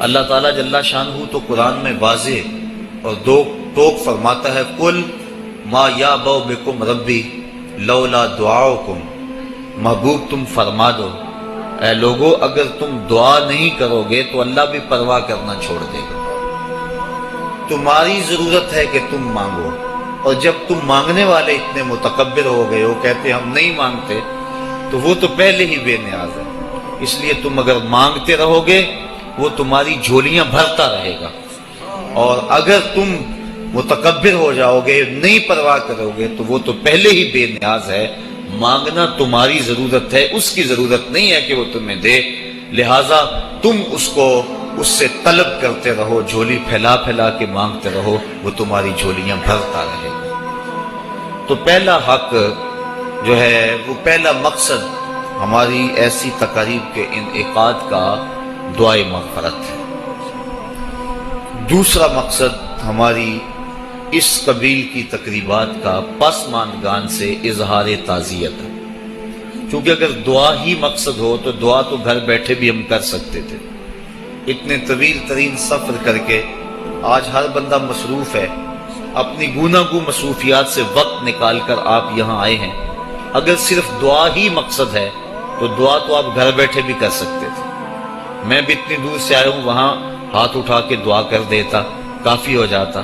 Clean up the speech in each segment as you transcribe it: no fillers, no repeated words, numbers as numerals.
اللہ تعالیٰ جل شانہ تو قرآن میں واضح اور دو ٹوک فرماتا ہے، کل ما یعبأ بکم ربی لولا دعاؤکم، محبوب تم فرما دو اے لوگو اگر تم دعا نہیں کرو گے تو اللہ بھی پرواہ کرنا چھوڑ دے گا۔ تمہاری ضرورت ہے کہ تم مانگو، اور جب تم مانگنے والے اتنے متکبر ہو گئے ہو، کہتے ہم نہیں مانگتے، تو وہ تو پہلے ہی بے نیاز ہے۔ اس لیے تم اگر مانگتے رہو گے وہ تمہاری جھولیاں بھرتا رہے گا، اور اگر تم متکبر ہو جاؤ گے، نہیں پرواہ کرو گے، تو وہ تو پہلے ہی بے نیاز ہے۔ مانگنا تمہاری ضرورت ہے، اس کی ضرورت نہیں ہے کہ وہ تمہیں دے، لہٰذا تم اس سے طلب کرتے رہو، جھولی پھیلا پھیلا کے مانگتے رہو، وہ تمہاری جھولیاں بھرتا رہے گا۔ تو پہلا حق جو ہے، وہ پہلا مقصد ہماری ایسی تقاریب کے انعقاد کا دعائے مغفرت ہے۔ دوسرا مقصد ہماری اس قبیل کی تقریبات کا پسماندگان سے اظہار تعزیت ہے، کیونکہ اگر دعا ہی مقصد ہو تو دعا تو گھر بیٹھے بھی ہم کر سکتے تھے۔ اتنے طویل ترین سفر کر کے آج ہر بندہ مصروف ہے، اپنی گوناگوں مصروفیات سے وقت نکال کر آپ یہاں آئے ہیں۔ اگر صرف دعا ہی مقصد ہے تو دعا تو آپ گھر بیٹھے بھی کر سکتے تھے۔ میں بھی اتنی دور سے آیا ہوں، وہاں ہاتھ اٹھا کے دعا کر دیتا، کافی ہو جاتا،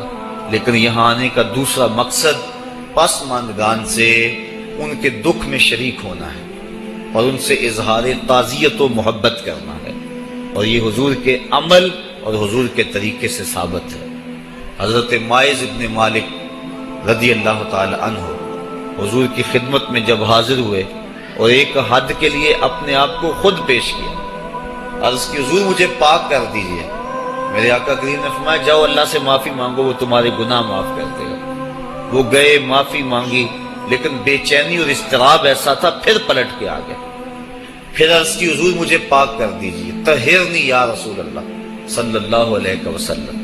لیکن یہاں آنے کا دوسرا مقصد پسماندگان سے ان کے دکھ میں شریک ہونا ہے اور ان سے اظہار تعزیت و محبت کرنا ہے، اور یہ حضور کے عمل اور حضور کے طریقے سے ثابت ہے۔ حضرت ماعز ابن مالک رضی اللہ تعالی عنہ حضور کی خدمت میں جب حاضر ہوئے اور ایک حد کے لیے اپنے آپ کو خود پیش کیا، عرض کی حضور مجھے پاک کر دیجئے۔ میرے آقا کریم نے فرمایا جاؤ اللہ سے معافی مانگو، وہ تمہارے گناہ معاف کر دے گا۔ وہ گئے، معافی مانگی، لیکن بے چینی اور اضطراب ایسا تھا، پھر پلٹ کے آ گئے۔ پھر عرض کی حضور مجھے پاک کر دیجئے، طہرنی یا رسول اللہ صلی اللہ علیہ وسلم۔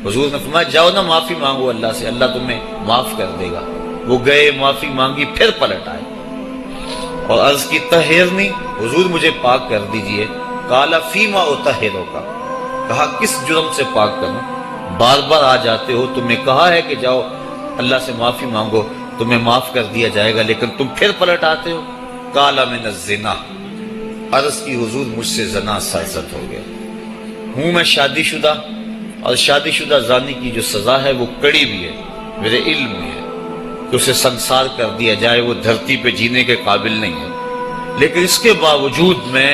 حضور نے فرمایا جاؤ نا معافی مانگو اللہ سے، اللہ تمہیں معاف کر دے گا۔ وہ گئے، معافی مانگی، پھر پلٹ آئے اور عرض کی طہرنی، حضور مجھے پاک کر دیجئے۔ قال فیما اطہرک، کہا کس جرم سے پاک کروں؟ بار بار آ جاتے ہو، تمہیں کہا ہے کہ جاؤ اللہ سے معافی مانگو، تمہیں معاف کر دیا جائے گا، لیکن تم پھر پلٹ آتے ہو۔ قال من الزنا، عرض کی حضور مجھ سے زنا سرزد ہو گیا ہوں، میں شادی شدہ، اور شادی شدہ زانی کی جو سزا ہے وہ کڑی بھی ہے، میرے علم میں ہے کہ اسے سنسار کر دیا جائے، وہ دھرتی پہ جینے کے قابل نہیں ہے، لیکن اس کے باوجود میں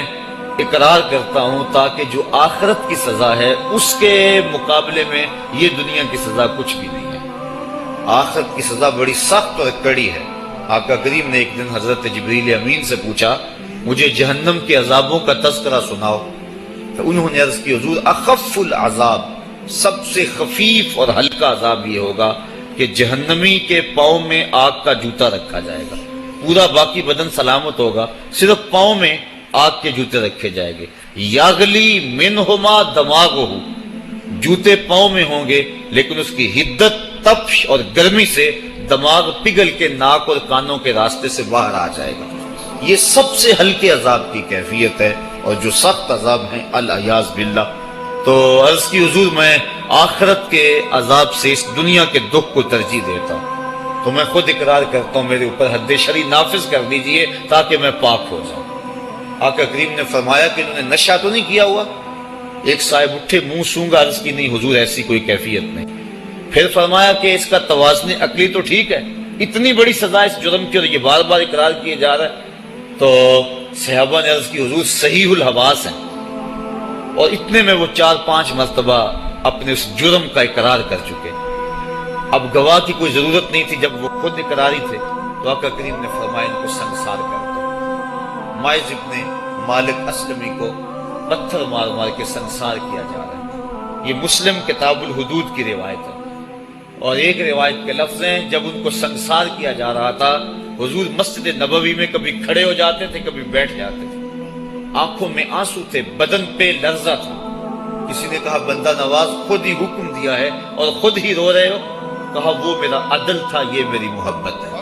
اقرار کرتا ہوں تاکہ جو آخرت کی سزا ہے اس کے مقابلے میں یہ دنیا کی سزا کچھ بھی نہیں ہے۔ آخرت کی سزا بڑی سخت اور کڑی ہے۔ آقا کریم نے ایک دن حضرت جبریل امین سے پوچھا مجھے جہنم کے عذابوں کا تذکرہ سناؤ، تو انہوں نے عرض کی حضور اخف العذاب، سب سے خفیف اور ہلکا عذاب یہ ہوگا کہ جہنمی کے پاؤں میں آگ کا جوتا رکھا جائے گا، پورا باقی بدن سلامت ہوگا، صرف پاؤں میں آگ کے جوتے رکھے جائیں گے۔ یاغلی منہما دماغہ، جوتے پاؤں میں ہوں گے لیکن اس کی حدت، تپش اور گرمی سے دماغ پگھل کے ناک اور کانوں کے راستے سے باہر آ جائے گا۔ یہ سب سے ہلکے عذاب کی کیفیت ہے، اور جو سخت عذاب ہیں العیاذ باللہ۔ تو عرض کی حضور میں آخرت کے عذاب سے اس دنیا کے دکھ کو ترجیح دیتا ہوں، تو میں خود اقرار کرتا ہوں میرے اوپر حد شرعی نافذ کر دیجئے تاکہ میں پاک ہو جاؤں۔ آقا کریم نے فرمایا کہ انہوں نے نشہ تو نہیں کیا ہوا؟ ایک صاحب اٹھے، منہ سونگا، عرض کی نہیں حضور ایسی کوئی کیفیت نہیں۔ پھر فرمایا کہ اس کا توازن عقلی تو ٹھیک ہے، اتنی بڑی سزا اس جرم کی اور یہ بار بار اقرار کیے جا رہا ہے۔ تو صحابہ نے عرض کی حضور صحیح الحواس ہیں، اور اتنے میں وہ 4-5 مرتبہ اپنے اس جرم کا اقرار کر چکے۔ اب گواہ کی کوئی ضرورت نہیں تھی، جب وہ خود اقراری تھے تو آقا کریم نے فرمایا ان کو سنسار کر دو۔ ماعز ابن مالک اسلمی کو پتھر مار مار کے سنسار کیا جا رہا ہے۔ یہ مسلم کتاب الحدود کی روایت ہے، اور ایک روایت کے لفظ ہیں جب ان کو سنسار کیا جا رہا تھا حضور مسجد نبوی میں کبھی کھڑے ہو جاتے تھے، کبھی بیٹھ جاتے تھے، آنکھوں میں آنسو تھے، بدن پہ لرزہ تھا۔ کسی نے کہا بندہ نواز خود ہی حکم دیا ہے اور خود ہی رو رہے ہو؟ کہا وہ میرا عدل تھا، یہ میری محبت ہے۔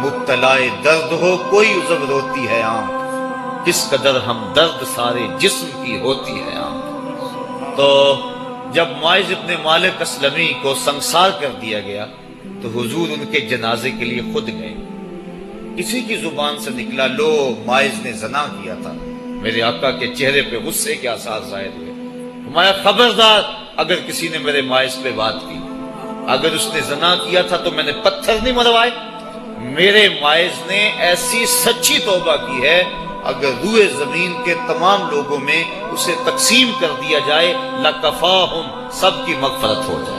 مبتلا درد ہو کوئی عذب روتی ہے آنکھ، کس قدر ہم درد سارے جسم کی ہوتی ہے آنکھ۔ تو جب معاذ ابن مالک اسلمی کو سنسار کر دیا گیا تو حضور ان کے جنازے کے لیے خود گئے. کسی کی زبان سے نکلا لو معاذ نے زنا کیا تھا. میرے آقا کے چہرے پہ غصے کے آثار ظاہر ہوئے. فرمایا خبردار اگر کسی نے میرے معاذ پہ بات کی، اگر اس نے زنا کیا تھا تو میں نے پتھر نہیں مروائے. میرے معاذ نے ایسی سچی توبہ کی ہے اگر روئے زمین کے تمام لوگوں میں اسے تقسیم کر دیا جائے لکفاہم، سب کی مغفرت ہو جائے.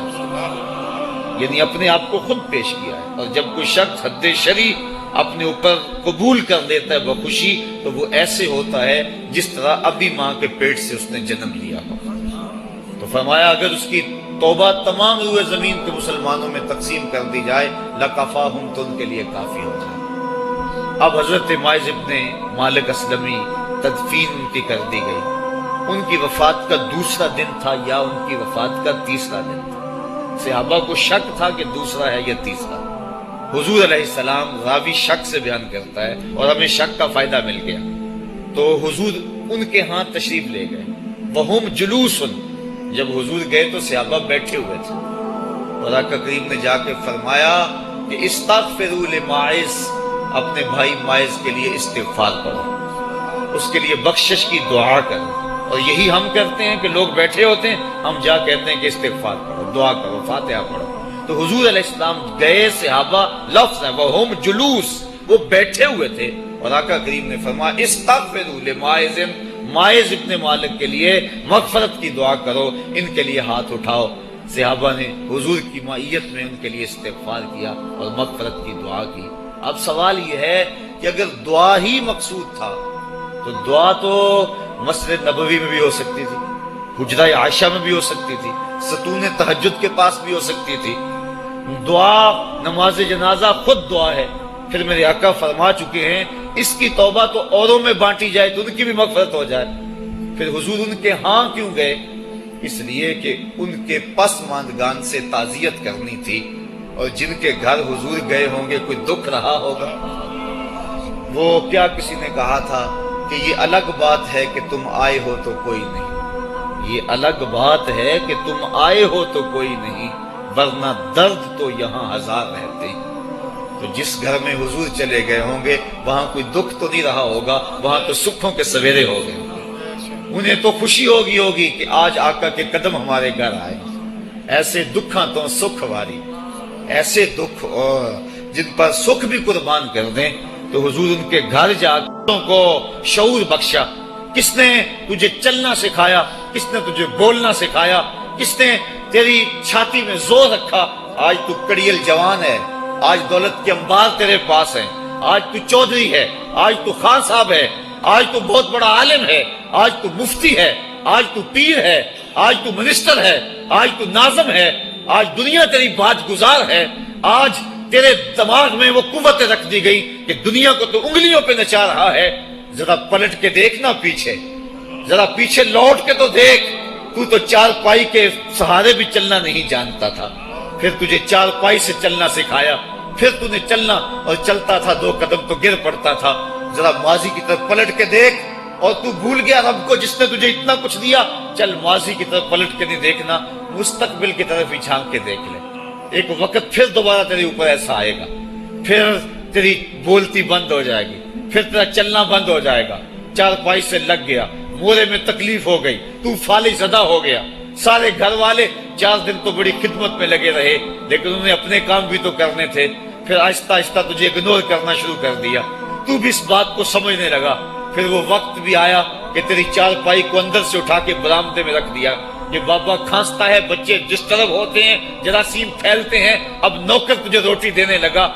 یعنی اپنے آپ کو خود پیش کیا ہے. اور جب کوئی شخص حد شرعی اپنے اوپر قبول کر لیتا ہے بخوشی تو وہ ایسے ہوتا ہے جس طرح ابھی ماں کے پیٹ سے اس نے جنم لیا ہو. تو فرمایا اگر اس کی توبہ تمام روئے زمین کے مسلمانوں میں تقسیم کر دی جائے لکفاہم، تو ان کے لیے کافی ہو جائے. اب حضرت معاذ ابن مالک اسلمی تدفین ان کی کر دی گئی. ان کی وفات کا دوسرا دن تھا یا ان کی وفات کا تیسرا دن تھا. صحابہ کو شک تھا کہ دوسرا ہے یا تیسرا. حضور علیہ السلام راوی شک سے بیان کرتا ہے اور ہمیں شک کا فائدہ مل گیا. تو حضور ان کے ہاں تشریف لے گئے. وہم جلوس، جب حضور گئے تو صحابہ بیٹھے ہوئے تھے. اور آقا کریم نے جا کے فرمایا کہ استغفروا لماعز، اپنے بھائی معاذ کے لیے استغفار کرو، اس کے لیے بخشش کی دعا کرو. اور یہی ہم کرتے ہیں کہ لوگ بیٹھے ہوتے ہیں، ہم جا کہتے ہیں کہ استغفار کرو، دعا کرو، فاتحہ پڑھو. تو حضور علیہ السلام گئے، صحابہ لفظ ہے وہم جلوس، وہ بیٹھے ہوئے تھے. اور آقا کریم نے فرمایا استغفروا لماعز، معاذ ابن مالک کے لیے مغفرت کی دعا کرو، ان کے لیے ہاتھ اٹھاؤ. صحابہ نے حضور کی معیت میں ان کے لیے استغفار کیا اور مغفرت کی دعا کی. اب سوال یہ ہے کہ اگر دعا ہی مقصود تھا تو دعا تو مسجد نبوی میں بھی ہو سکتی تھی، حجرہ عائشہ میں بھی ہو سکتی تھی، ستون تہجد کے پاس بھی ہو سکتی تھی. دعا نماز جنازہ خود دعا ہے. پھر میرے آقا فرما چکے ہیں اس کی توبہ تو اوروں میں بانٹی جائے تو ان کی بھی مغفرت ہو جائے. پھر حضور ان کے ہاں کیوں گئے؟ اس لیے کہ ان کے پسماندگان سے تعزیت کرنی تھی. اور جن کے گھر حضور گئے ہوں گے کوئی دکھ رہا ہوگا. وہ کیا کسی نے کہا تھا کہ یہ الگ بات ہے کہ تم آئے ہو تو کوئی نہیں، یہ الگ بات ہے کہ تم آئے ہو تو کوئی نہیں، ورنہ درد تو یہاں ہزار رہتے ہیں. تو جس گھر میں حضور چلے گئے ہوں گے وہاں کوئی دکھ تو نہیں رہا ہوگا، وہاں تو سکھوں کے سویرے ہو گئے. انہیں تو خوشی ہوگی کہ آج آقا کے قدم ہمارے گھر آئے. ایسے دکھاں تو سکھ واری، ایسے دکھ اور جن پر سکھ بھی قربان کر دیں. تو حضور ان کے گھر جا کو شعور بخشا. کس نے تجھے چلنا سکھایا؟ کس نے تجھے بولنا سکھایا؟ کس نے تیری چھاتی میں زور رکھا؟ آج تو کڑیل جوان ہے، آج دولت کے انبار تیرے پاس ہیں، آج تو چودھری ہے، آج تو خان صاحب ہے، آج تو بہت بڑا عالم ہے، آج تو مفتی ہے، آج تو پیر ہے، آج تو منسٹر ہے، آج تو ناظم ہے، آج دنیا تیری بات گزار ہے. آج تیرے دماغ میں وہ قوت رکھ دی گئی کہ دنیا کو تو انگلیوں پہ نچا رہا ہے. ذرا پلٹ کے دیکھنا پیچھے، ذرا پیچھے لوٹ کے تو دیکھ. تو چار پائی کے سہارے بھی چلنا نہیں جانتا تھا، پھر تجھے چار پائی سے چلنا سکھایا. پھر تو نے چلنا اور چلتا تھا، 2 قدم تو گر پڑتا تھا. ذرا ماضی کی طرف پلٹ کے دیکھ. اور تو بھول گیا رب کو جس نے تجھے اتنا کچھ دیا. چل ماضی کی طرف پلٹ کے نہیں دیکھنا، مستقبل کی طرف ہی جھانک کے دیکھ لے. ایک وقت پھر دوبارہ تیرے اوپر ایسا آئے گا، پھر تیری بولتی بند ہو جائے گی، پھر تیرا چلنا بند ہو جائے گا. چار پائی سے لگ گیا، مورے میں تکلیف ہو گئی، تو فالج زدہ ہو گیا. سارے گھر والے 4 دن تو بڑی خدمت میں لگے رہے، لیکن انہیں اپنے کام بھی تو کرنے تھے. پھر آہستہ آہستہ تجھے اگنور کرنا شروع کر دیا. تو بھی اس بات کو سمجھنے لگا. پھر وہ وقت بھی آیا کہ تیری چار پائی کو اندر سے اٹھا کے برآمدے میں رکھ دیا. یہ بابا کھانستا ہے، بچے جس طرف ہوتے ہیں جراثیم پھیلتے ہیں. اب نوکر تجھے روٹی دینے لگا.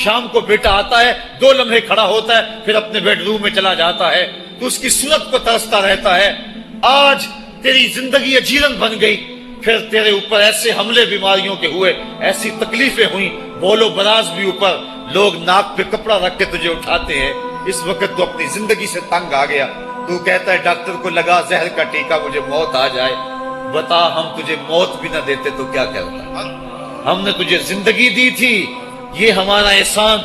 شام کو بیٹا آتا ہے، 2 لمحے کھڑا ہوتا ہے، پھر اپنے بیڈ روم میں چلا جاتا ہے. تو اس کی صورت کو ترستا رہتا ہے. آج تیری زندگی اجیرن بن گئی. پھر تیرے اوپر ایسے حملے بیماریوں کے ہوئے، ایسی تکلیفیں ہوئیں، بول و براز بھی اوپر. لوگ ناک پہ کپڑا رکھ کے تجھے اٹھاتے ہیں. اس وقت تو اپنی زندگی سے تنگ آ گیا. تو کہتا ہے ڈاکٹر کو لگا زہر کا ٹیکا، مجھے موت آ جائے. بتا ہم تجھے موت بھی نہ دیتے تو کیا کرتا؟ ہم نے تجھے زندگی دی تھی، یہ ہمارا احسان،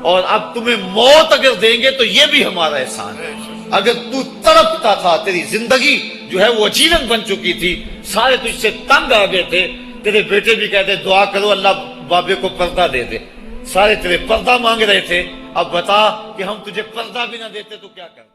اور اب تمہیں موت اگر دیں گے تو یہ بھی ہمارا احسان ہے. اگر تو تڑپتا تھا، تیری زندگی جو ہے وہ اچیلن بن چکی تھی، سارے تجھ سے تنگ آ گئے تھے، تیرے بیٹے بھی کہتے دعا کرو اللہ بابے کو پردہ دے دے، سارے تیرے پردہ مانگ رہے تھے، اب بتا کہ ہم تجھے پردہ بھی نہ دیتے تو کیا کرتے؟